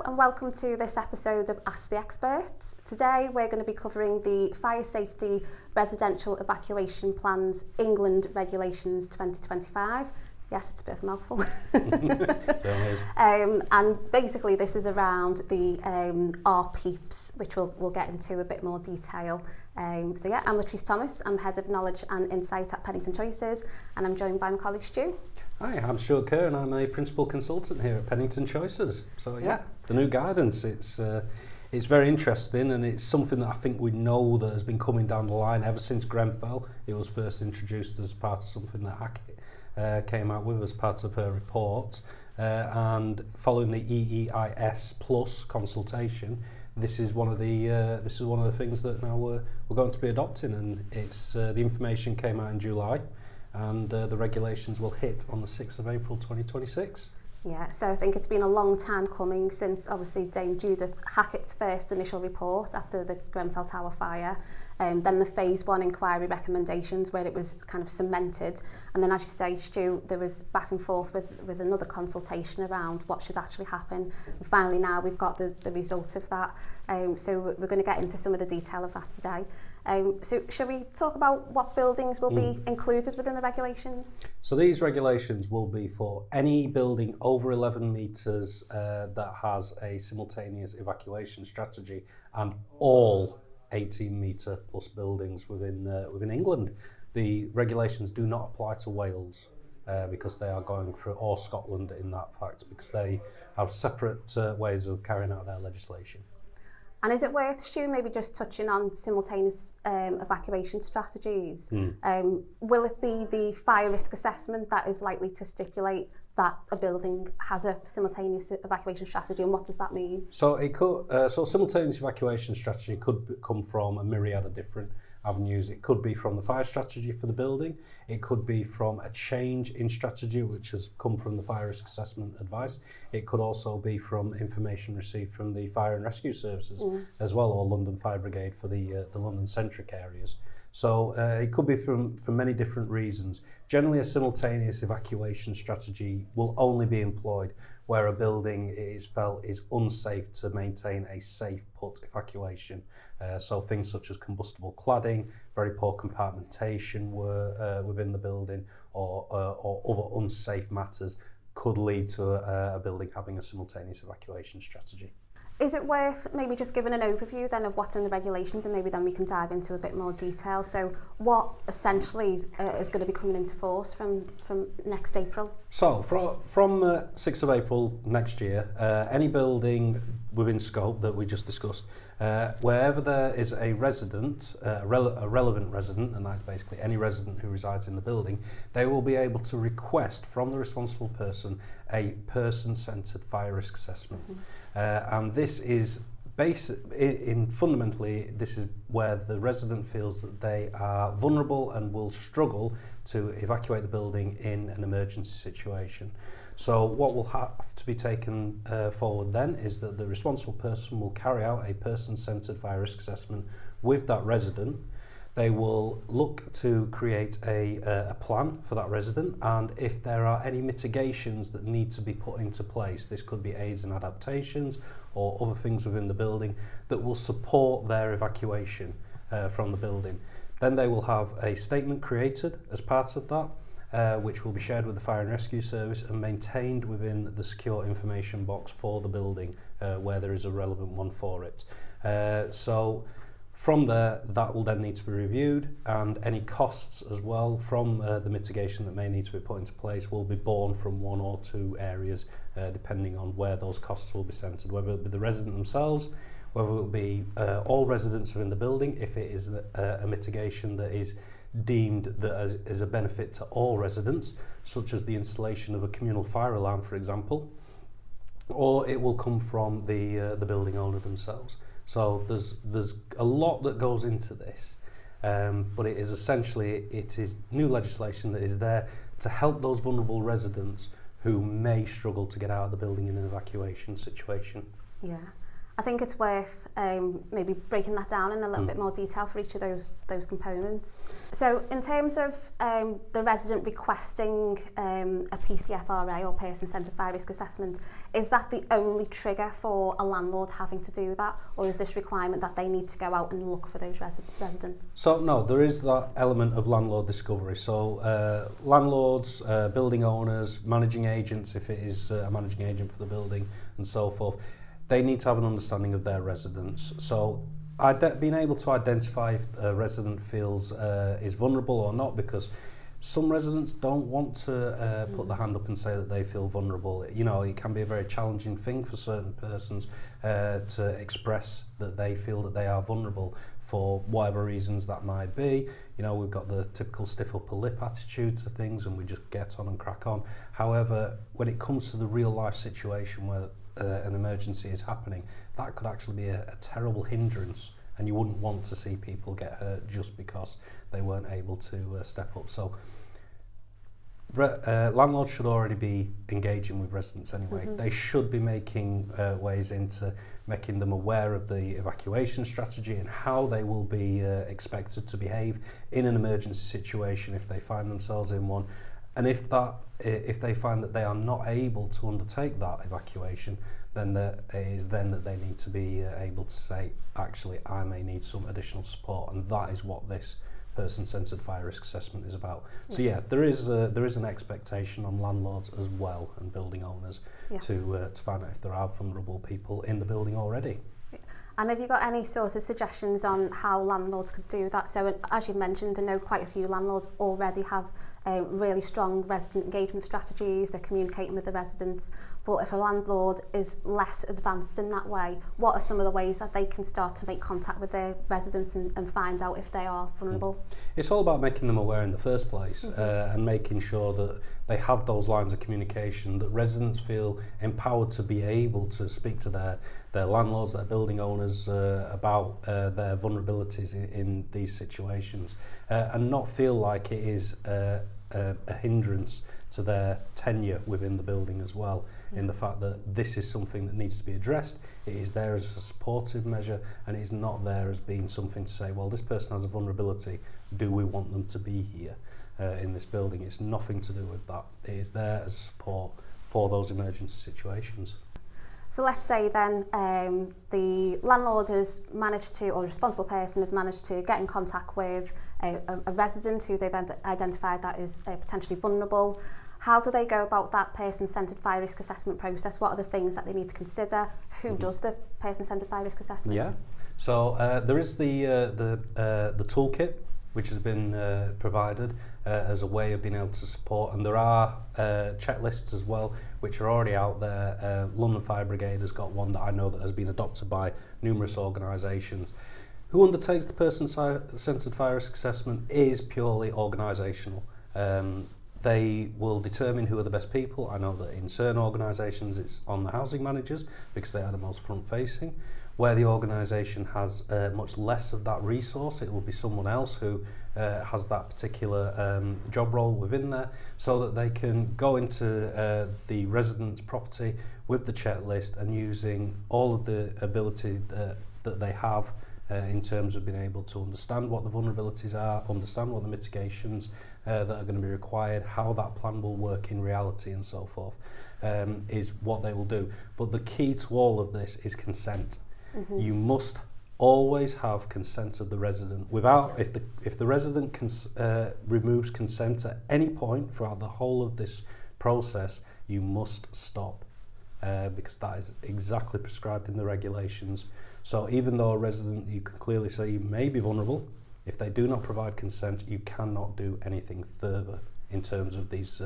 Hello and welcome to this episode of Ask the Experts. Today we're going to be covering the Fire Safety Residential Evacuation Plans England Regulations 2025. Yes, it's a bit of a mouthful. And basically this is around the our PEEPs, which we'll get into a bit more detail. I'm Letrice Thomas, I'm Head of Knowledge and Insight at Pennington Choices, and I'm joined by my colleague Stu. Hi, I'm Stewart Kerr and I'm a Principal Consultant here at Pennington Choices. So the new guidance, it's very interesting, and it's something that I think we know that has been coming down the line ever since Grenfell. It was first introduced as part of something that Hackett came out with as part of her report, and following the EEIS Plus consultation, this is one of the things that now we're going to be adopting, and it's the information came out in July, and the regulations will hit on the 6th of April 2026. Yeah, so I think it's been a long time coming since obviously Dame Judith Hackett's first initial report after the Grenfell Tower fire, then the phase 1 inquiry recommendations where it was kind of cemented, and then as you say, Stu, there was back and forth with another consultation around what should actually happen, and finally now we've got the result of that, so we're going to get into some of the detail of that today. So shall we talk about what buildings will be included within the regulations? So these regulations will be for any building over 11 metres that has a simultaneous evacuation strategy, and all 18 metre plus buildings within England. The regulations do not apply to Wales because they are going through, or Scotland in that fact, because they have separate ways of carrying out their legislation. And is it worth, Stu, maybe just touching on simultaneous evacuation strategies? Will it be the fire risk assessment that is likely to stipulate that a building has a simultaneous evacuation strategy, and what does that mean? So it could, simultaneous evacuation strategy could come from a myriad of different avenues. It could be from the fire strategy for the building. It could be from a change in strategy which has come from the fire risk assessment advice. It could also be from information received from the fire and rescue services as well, or London Fire Brigade for the London centric areas. So it could be from many different reasons. Generally, a simultaneous evacuation strategy will only be employed where a building is felt is unsafe to maintain a safe put evacuation. So things such as combustible cladding, very poor compartmentation within the building, or other unsafe matters could lead to a building having a simultaneous evacuation strategy. Is it worth maybe just giving an overview then of what's in the regulations, and maybe then we can dive into a bit more detail? So what essentially is going to be coming into force from next April? So from 6th of April next year, any building within scope that we just discussed, wherever there is a resident, a relevant resident, and that's basically any resident who resides in the building, they will be able to request from the responsible person a person-centred fire risk assessment. And this is fundamentally, this is where the resident feels that they are vulnerable and will struggle to evacuate the building in an emergency situation. So what will have to be taken forward then is that the responsible person will carry out a person-centred fire risk assessment with that resident. They will look to create a plan for that resident, and if there are any mitigations that need to be put into place, this could be aids and adaptations or other things within the building that will support their evacuation from the building. Then they will have a statement created as part of that, which will be shared with the Fire and Rescue Service and maintained within the secure information box for the building where there is a relevant one for it. So from there, that will then need to be reviewed, and any costs as well from the mitigation that may need to be put into place will be borne from one or two areas, depending on where those costs will be centred, whether it be the resident themselves, whether it will be all residents within the building, if it is a mitigation that is deemed that is a benefit to all residents, such as the installation of a communal fire alarm, for example, or it will come from the building owner themselves. So there's a lot that goes into this, but it is new legislation that is there to help those vulnerable residents who may struggle to get out of the building in an evacuation situation. Yeah, I think it's worth maybe breaking that down in a little bit more detail for each of those components. So in terms of the resident requesting a PCFRA or person-centred fire risk assessment, is that the only trigger for a landlord having to do that, or is this requirement that they need to go out and look for those residents? So no, there is that element of landlord discovery. So landlords, building owners, managing agents, if it is a managing agent for the building and so forth, they need to have an understanding of their residents. So being able to identify if a resident feels is vulnerable or not, because some residents don't want to put their hand up and say that they feel vulnerable. You know, it can be a very challenging thing for certain persons to express that they feel that they are vulnerable for whatever reasons that might be. You know, we've got the typical stiff upper lip attitude to things and we just get on and crack on. However, when it comes to the real life situation where an emergency is happening, that could actually be a terrible hindrance, and you wouldn't want to see people get hurt just because they weren't able to step up. So landlords should already be engaging with residents anyway. They should be making ways into making them aware of the evacuation strategy and how they will be expected to behave in an emergency situation if they find themselves in one. And if they find that they are not able to undertake that evacuation, then it is then that they need to be able to say, actually, I may need some additional support, and that is what this person-centred fire risk assessment is about. So yeah, there is an expectation on landlords as well and building owners to find out if there are vulnerable people in the building already. And have you got any sort of suggestions on how landlords could do that? So as you mentioned, I know quite a few landlords already have really strong resident engagement strategies. They're communicating with the residents. But if a landlord is less advanced in that way, what are some of the ways that they can start to make contact with their residents and find out if they are vulnerable? It's all about making them aware in the first place and making sure that they have those lines of communication, that residents feel empowered to be able to speak to their landlords, their building owners about their vulnerabilities in these situations and not feel like it is a hindrance to their tenure within the building as well, in the fact that this is something that needs to be addressed. It is there as a supportive measure, and it is not there as being something to say, well, this person has a vulnerability, do we want them to be here in this building? It's nothing to do with that. It is there as support for those emergency situations. So let's say then the landlord has managed to, or the responsible person has managed to get in contact with a resident who they've identified that is potentially vulnerable. How do they go about that person-centred fire risk assessment process? What are the things that they need to consider? Who does the person-centred fire risk assessment? Yeah, so there is the toolkit which has been provided as a way of being able to support, and there are checklists as well which are already out there. London Fire Brigade has got one that I know that has been adopted by numerous organisations. Who undertakes the person-centred fire risk assessment is purely organisational. They will determine who are the best people. I know that in certain organisations it's on the housing managers because they are the most front-facing. Where the organisation has much less of that resource, it will be someone else who has that particular job role within there, so that they can go into the resident's property with the checklist and using all of the ability that they have in terms of being able to understand what the vulnerabilities are, understand what the mitigations that are going to be required, how that plan will work in reality and so forth, is what they will do. But the key to all of this is consent. You must always have consent of the resident. If the resident removes consent at any point throughout the whole of this process, you must stop because that is exactly prescribed in the regulations. So even though a resident, you can clearly say you may be vulnerable, if they do not provide consent, you cannot do anything further in terms of these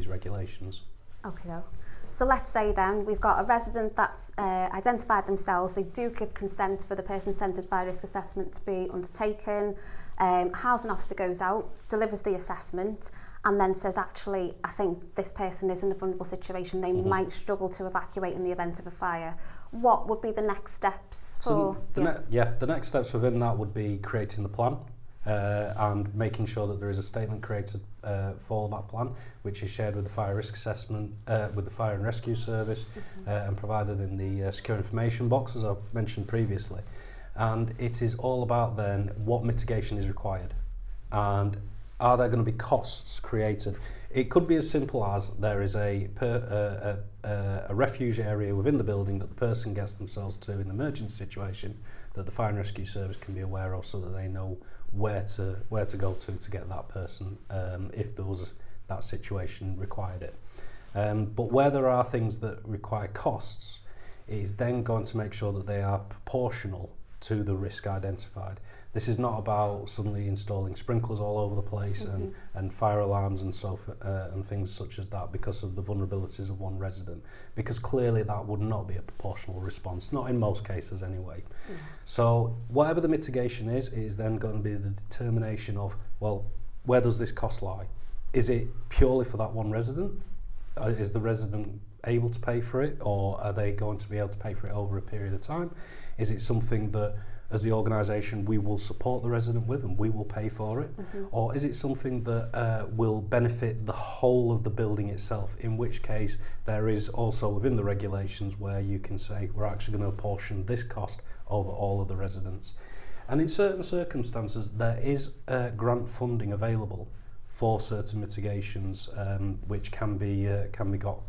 regulations. Okay. So let's say then we've got a resident that's identified themselves, they do give consent for the person-centred fire risk assessment to be undertaken. Housing officer goes out, delivers the assessment, and then says, actually, I think this person is in a vulnerable situation, they might struggle to evacuate in the event of a fire. What would be the next steps for... The next steps within that would be creating the plan. and making sure that there is a statement created for that plan, which is shared with the fire risk assessment, with the fire and rescue service, and provided in the secure information box, as I mentioned previously. And it is all about then what mitigation is required, and are there going to be costs created. It could be as simple as there is a refuge area within the building that the person gets themselves to in an emergency situation that the fire and rescue service can be aware of, so that they know where to go to get that person if there was that situation required it. But where there are things that require costs, it is then going to make sure that they are proportional to the risk identified. This is not about suddenly installing sprinklers all over the place and fire alarms and and things such as that because of the vulnerabilities of one resident, because clearly that would not be a proportional response, not in most cases anyway. So whatever the mitigation is then going to be the determination of, well, where does this cost lie? Is it purely for that one resident? Is the resident able to pay for it, or are they going to be able to pay for it over a period of time? Is it something that, as the organisation, we will support the resident with and we will pay for it? Or is it something that will benefit the whole of the building itself, in which case there is also within the regulations where you can say we're actually going to apportion this cost over all of the residents. And in certain circumstances there is grant funding available for certain mitigations, which can be got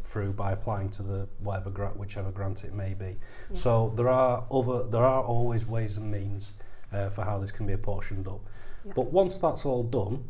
through by applying to the whichever grant it may be. So there are always ways and means for how this can be apportioned up. But once that's all done,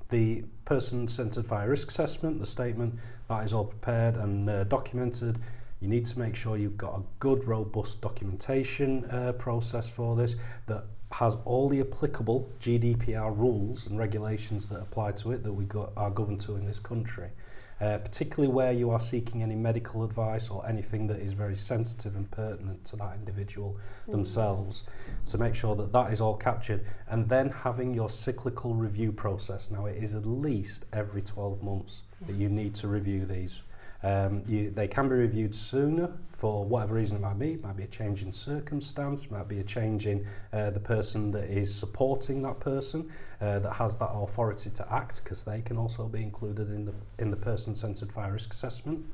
the person-centred fire risk assessment, the statement, that is all prepared and documented. You need to make sure you've got a good, robust documentation process for this that has all the applicable GDPR rules and regulations that apply to it that are governed to in this country, particularly where you are seeking any medical advice or anything that is very sensitive and pertinent to that individual themselves, to make sure that that is all captured, and then having your cyclical review process. Now, it is at least every 12 months that you need to review these. They can be reviewed sooner for whatever reason it might be. It might be a change in circumstance, it might be a change in the person that is supporting that person, that has that authority to act, because they can also be included in the person-centred fire risk assessment.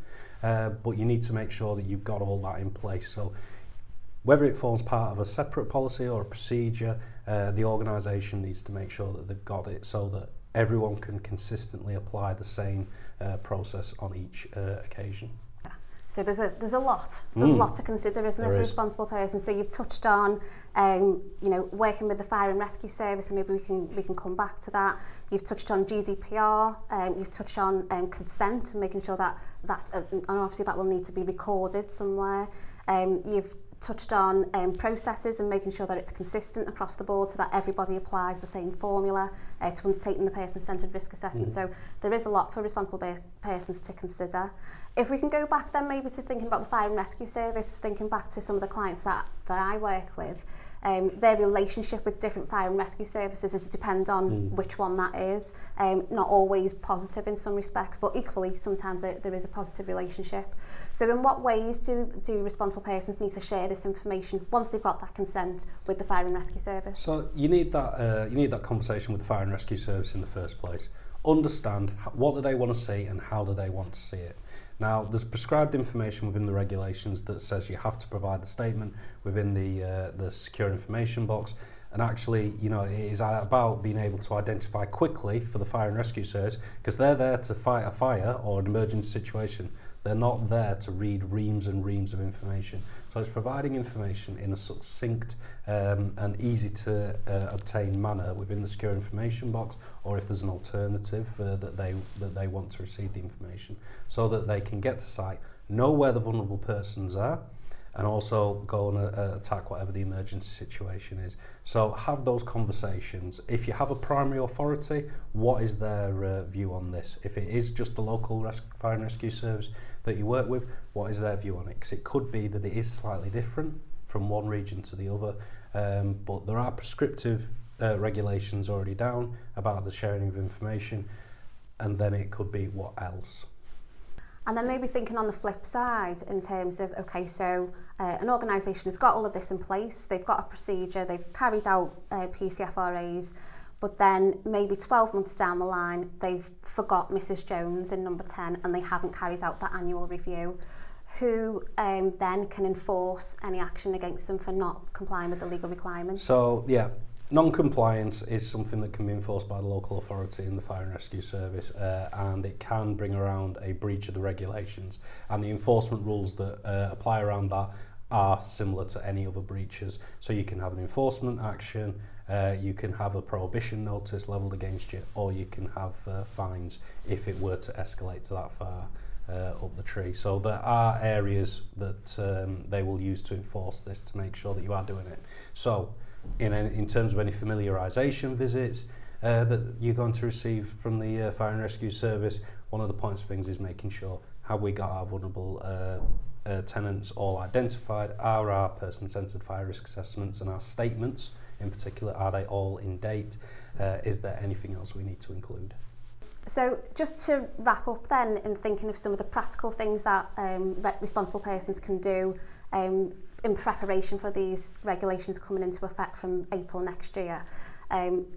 But you need to make sure that you've got all that in place. So whether it forms part of a separate policy or a procedure, the organisation needs to make sure that they've got it so that everyone can consistently apply the same process on each occasion. So there's a lot to consider, isn't there, for a responsible person? So you've touched on, working with the fire and rescue service, and maybe we can come back to that. You've touched on GDPR, you've touched on consent and making sure that and obviously that will need to be recorded somewhere. You've touched on processes and making sure that it's consistent across the board so that everybody applies the same formula to undertaking the person-centred risk assessment. So there is a lot for responsible persons to consider. If we can go back then maybe to thinking about the fire and rescue service, thinking back to some of the clients that I work with, their relationship with different fire and rescue services is depend on which one that is. Not always positive in some respects, but equally sometimes there is a positive relationship. So in what ways do responsible persons need to share this information once they've got that consent with the fire and rescue service? So you need that conversation with the fire and rescue service in the first place. Understand what do they want to see and how do they want to see it. Now, there's prescribed information within the regulations that says you have to provide the statement within the secure information box. And actually, it is about being able to identify quickly for the fire and rescue service, because they're there to fight a fire or an emergency situation. They're not there to read reams and reams of information. So it's providing information in a succinct and easy to obtain manner within the secure information box, or if there's an alternative that they want to receive the information, so that they can get to site, know where the vulnerable persons are, and also go and attack whatever the emergency situation is. So have those conversations. If you have a primary authority, what is their view on this? If it is just the local fire and rescue service that you work with, what is their view on it? Because it could be that it is slightly different from one region to the other, but there are prescriptive regulations already down about the sharing of information, and then it could be what else. And then maybe thinking on the flip side in terms of, okay, so an organisation has got all of this in place, they've got a procedure, they've carried out PCFRAs, but then maybe 12 months down the line, they've forgot Mrs Jones in number 10 and they haven't carried out that annual review. Who then can enforce any action against them for not complying with the legal requirements? So, yeah, non-compliance is something that can be enforced by the local authority in the Fire and Rescue Service, and it can bring around a breach of the regulations, and the enforcement rules that apply around that are similar to any other breaches. So you can have an enforcement action, you can have a prohibition notice levelled against you, or you can have fines if it were to escalate to that far up the tree. So there are areas that they will use to enforce this to make sure that you are doing it. So in terms of any familiarisation visits that you're going to receive from the Fire and Rescue Service, one of the points of things is making sure, have we got our vulnerable tenants all identified? Are our person-centred fire risk assessments and our statements in particular, are they all in date? Is there anything else we need to include? So just to wrap up then, in thinking of some of the practical things that responsible persons can do in preparation for these regulations coming into effect from April next year.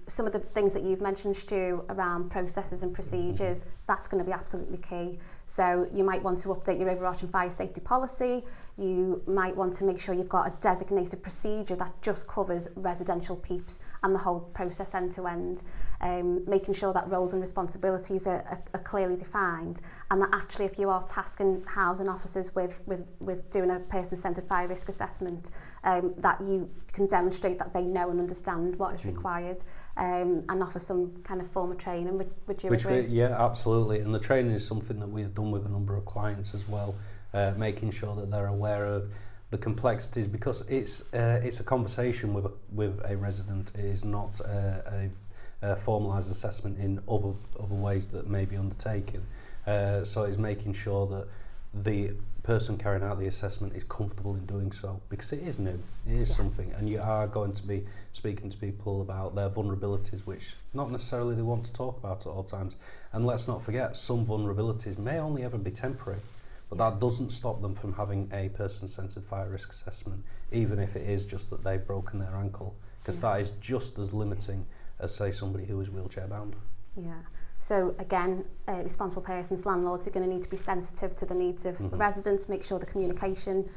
Some of the things that you've mentioned, Stu, around processes and procedures, that's going to be absolutely key. So you might want to update your overarching fire safety policy. You might want to make sure you've got a designated procedure that just covers residential PEEPs and the whole process end to end. Making sure that roles and responsibilities are clearly defined, and that actually if you are tasking housing officers with doing a person-centred fire risk assessment, that you can demonstrate that they know and understand what is required, and offer some kind of form of training. Would you agree? Yeah, absolutely. And the training is something that we've done with a number of clients as well, making sure that they're aware of the complexities, because it's a conversation with a resident. It is not a formalised assessment in other ways that may be undertaken. So it's making sure that the person carrying out the assessment is comfortable in doing so, because it is new, it is something, and you are going to be speaking to people about their vulnerabilities, which not necessarily they want to talk about at all times. And let's not forget, some vulnerabilities may only ever be temporary, but that doesn't stop them from having a person-centred fire risk assessment, even if it is just that they've broken their ankle, because that is just as limiting as, say, somebody who is wheelchair bound. Yeah. So again, responsible persons, landlords are going to need to be sensitive to the needs of residents, make sure the communication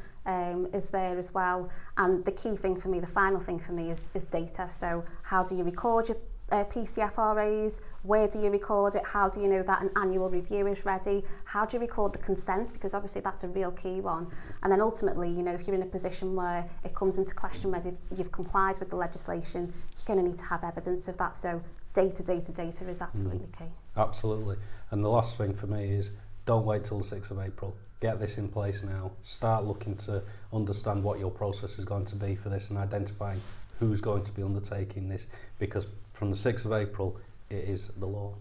is there as well. And the key thing for me, the final thing for me is data. So how do you record your PCFRAs? Where do you record it? How do you know that an annual review is ready? How do you record the consent? Because obviously that's a real key one. And then ultimately, you know, if you're in a position where it comes into question whether you've complied with the legislation, you're going to need to have evidence of that. So data is absolutely key. Absolutely. And the last thing for me is, don't wait till the 6th of April. Get this in place now. Start looking to understand what your process is going to be for this and identifying who's going to be undertaking this, because from the 6th of April, it is the law.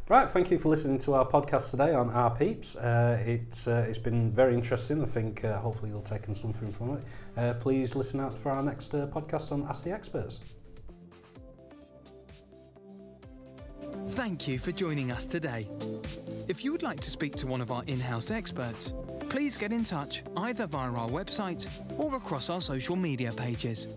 Right, thank you for listening to our podcast today on our PEEPs. It's been very interesting. I think hopefully you'll take something from it. Please listen out for our next podcast on Ask the Experts. Thank you for joining us today. If you would like to speak to one of our in-house experts, please get in touch either via our website or across our social media pages.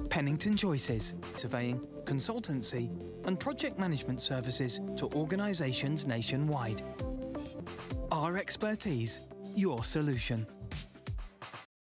Pennington Choices, surveying, consultancy and project management services to organisations nationwide. Our expertise, your solution.